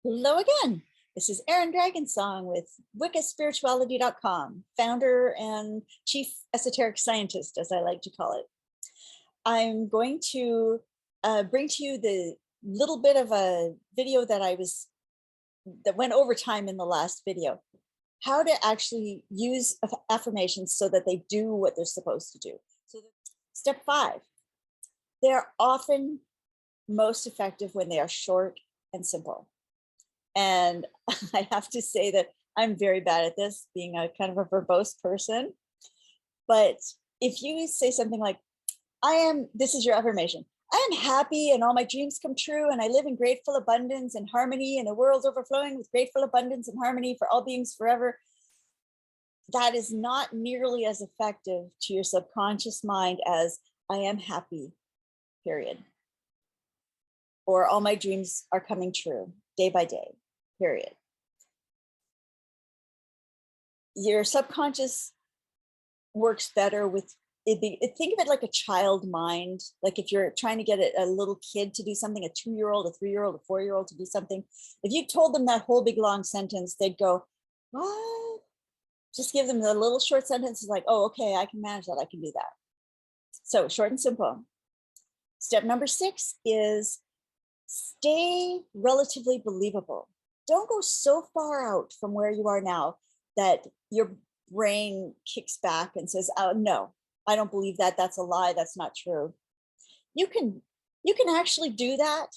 Hello again. This is Erin Dragonsong with WiccaSpirituality.com, founder and chief esoteric scientist, as I like to call it. I'm going to bring to you the little bit of a video that went over time in the last video, how to actually use affirmations so that they do what they're supposed to do. So step 5, they're often most effective when they are short and simple. And I have to say that I'm very bad at this, being a kind of a verbose person. But if you say something like, this is your affirmation, I am happy and all my dreams come true and I live in grateful abundance and harmony in a world overflowing with grateful abundance and harmony for all beings forever. That is not nearly as effective to your subconscious mind as I am happy, period. Or all my dreams are coming true day by day, period. Your subconscious works better with think of it like a child mind. Like if you're trying to get a little kid to do something, a 2-year-old, a 3-year-old, a 4-year-old to do something, if you told them that whole big long sentence, they'd go, what? Just give them the little short sentences like, oh, okay, I can manage that, I can do that. So short and simple. Step number 6 is stay relatively believable. Don't go so far out from where you are now that your brain kicks back and says, oh, no, I don't believe that. That's a lie. That's not true. You can actually do that.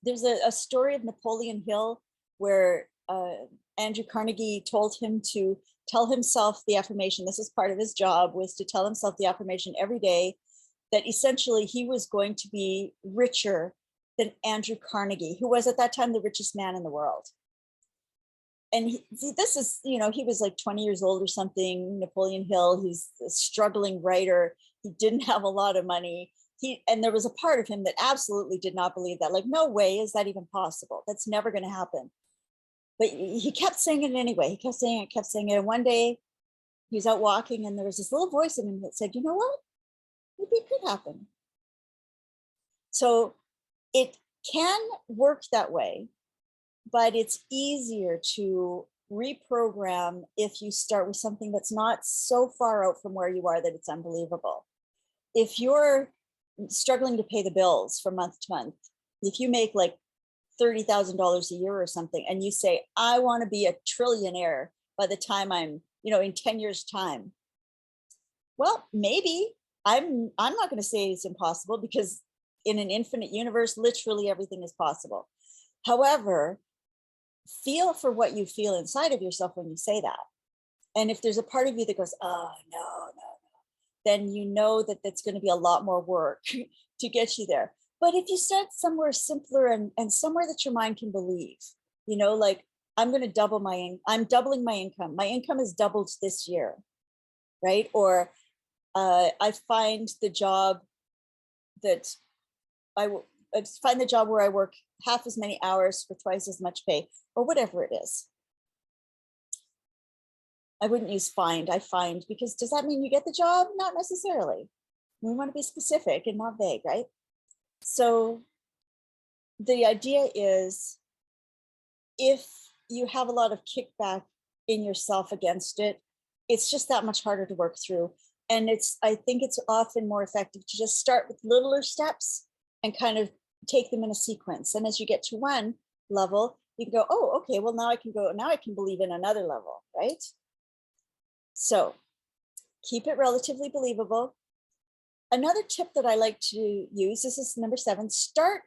There's a story of Napoleon Hill where Andrew Carnegie told him to tell himself the affirmation. This is part of his job, was to tell himself the affirmation every day, that essentially he was going to be richer than Andrew Carnegie, who was at that time the richest man in the world. And this is, he was like 20 years old or something, Napoleon Hill. He's a struggling writer. He didn't have a lot of money. And there was a part of him that absolutely did not believe that. Like, no way is that even possible. That's never going to happen. But he kept saying it anyway. He kept saying it. And one day he was out walking and there was this little voice in him that said, you know what? Maybe it could happen. So it can work that way, but it's easier to reprogram if you start with something that's not so far out from where you are that it's unbelievable. If you're struggling to pay the bills from month to month, if you make like $30,000 a year or something, and you say, I want to be a trillionaire by the time I'm, in 10 years time. Well, maybe I'm not going to say it's impossible, because in an infinite universe, literally everything is possible. However, feel for what you feel inside of yourself when you say that. And if there's a part of you that goes, oh, no, then you know that that's going to be a lot more work to get you there. But if you start somewhere simpler and somewhere that your mind can believe, like I'm doubling my income. My income is doubled this year, right? Or I find the job that I find the job where I work half as many hours for twice as much pay, or whatever it is. I wouldn't use find, I find, because does that mean you get the job? Not necessarily. We want to be specific and not vague, right? So the idea is, if you have a lot of kickback in yourself against it, it's just that much harder to work through. And I think it's often more effective to just start with littler steps and kind of take them in a sequence. And as you get to one level, you can go, oh, okay, well, now I can believe in another level, right? So keep it relatively believable. Another tip that I like to use, this is number 7, start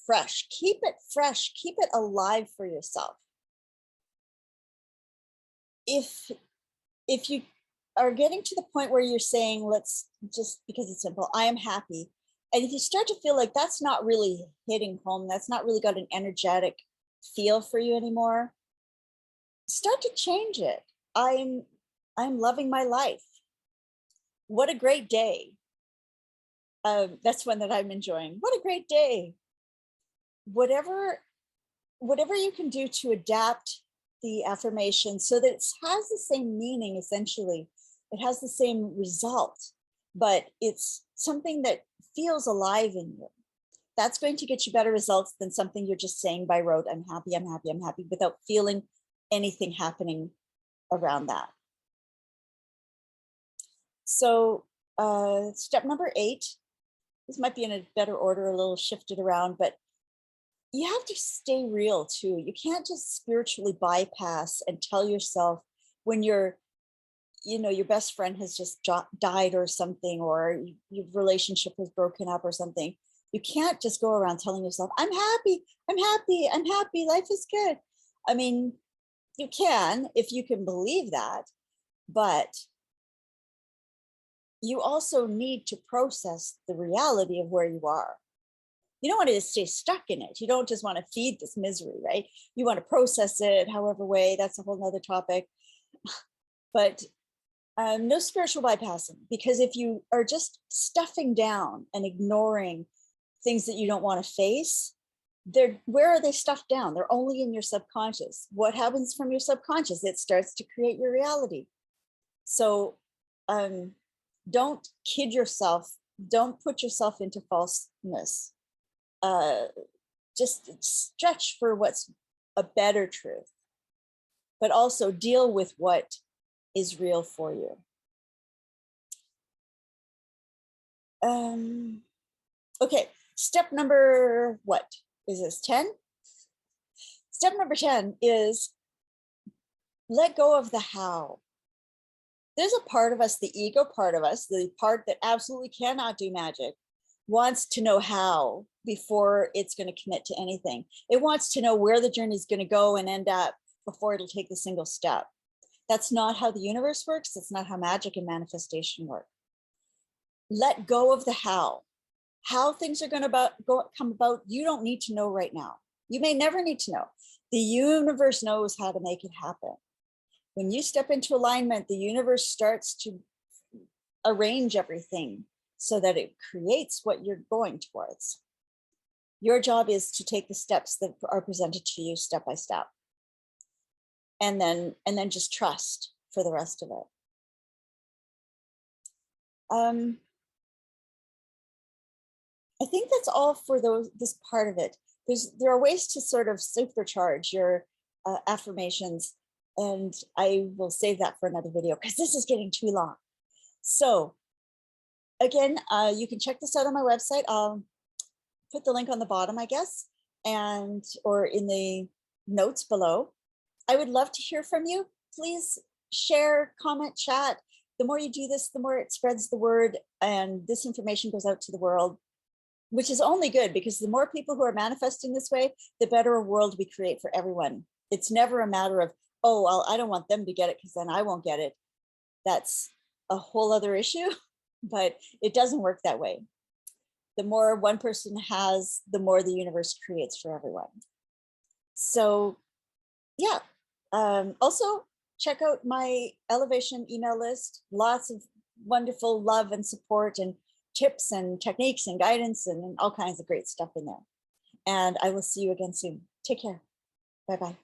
fresh. Keep it fresh, keep it alive for yourself. If you are getting to the point where you're saying, let's just, because it's simple, I am happy. And if you start to feel like that's not really hitting home, that's not really got an energetic feel for you anymore, start to change it. I'm loving my life. What a great day. That's one that I'm enjoying. What a great day. Whatever you can do to adapt the affirmation so that it has the same meaning, essentially. It has the same result, but it's something that feels alive in you. That's going to get you better results than something you're just saying by rote, I'm happy, I'm happy, I'm happy, without feeling anything happening around that. So step number 8, this might be in a better order, a little shifted around, but you have to stay real too. You can't just spiritually bypass and tell yourself when you're, you know, your best friend has just died or something, or your relationship has broken up or something. You can't just go around telling yourself, I'm happy, I'm happy, I'm happy, life is good. I mean, you can, if you can believe that, but you also need to process the reality of where you are. You don't want to stay stuck in it. You don't just want to feed this misery, right? You want to process it however way, that's a whole nother topic. But no spiritual bypassing, because if you are just stuffing down and ignoring things that you don't want to face, where are they stuffed down? They're only in your subconscious. What happens from your subconscious? It starts to create your reality. So don't kid yourself. Don't put yourself into falseness. Just stretch for what's a better truth, but also deal with what is real for you. Okay, step number, what is this, 10? Step number 10 is let go of the how. There's a part of us, the ego part of us, the part that absolutely cannot do magic, wants to know how before it's going to commit to anything. It wants to know where the journey is going to go and end up before it'll take the single step. That's not how the universe works. That's not how magic and manifestation work. Let go of the how. How things are going to come about, you don't need to know right now. You may never need to know. The universe knows how to make it happen. When you step into alignment, the universe starts to arrange everything so that it creates what you're going towards. Your job is to take the steps that are presented to you step by step. And then just trust for the rest of it. I think that's all for this part of it. There are ways to sort of supercharge your affirmations, and I will save that for another video because this is getting too long. So again, you can check this out on my website. I'll put the link on the bottom, I guess, or in the notes below. I would love to hear from you. Please share, comment, chat. The more you do this, the more it spreads the word, and this information goes out to the world, which is only good, because the more people who are manifesting this way, the better a world we create for everyone. It's never a matter of, oh, well, I don't want them to get it because then I won't get it. That's a whole other issue, but it doesn't work that way. The more one person has, the more the universe creates for everyone. So yeah, also check out my Elevation email list. Lots of wonderful love and support and tips and techniques and guidance and all kinds of great stuff in there. And I will see you again soon. Take care. Bye-bye.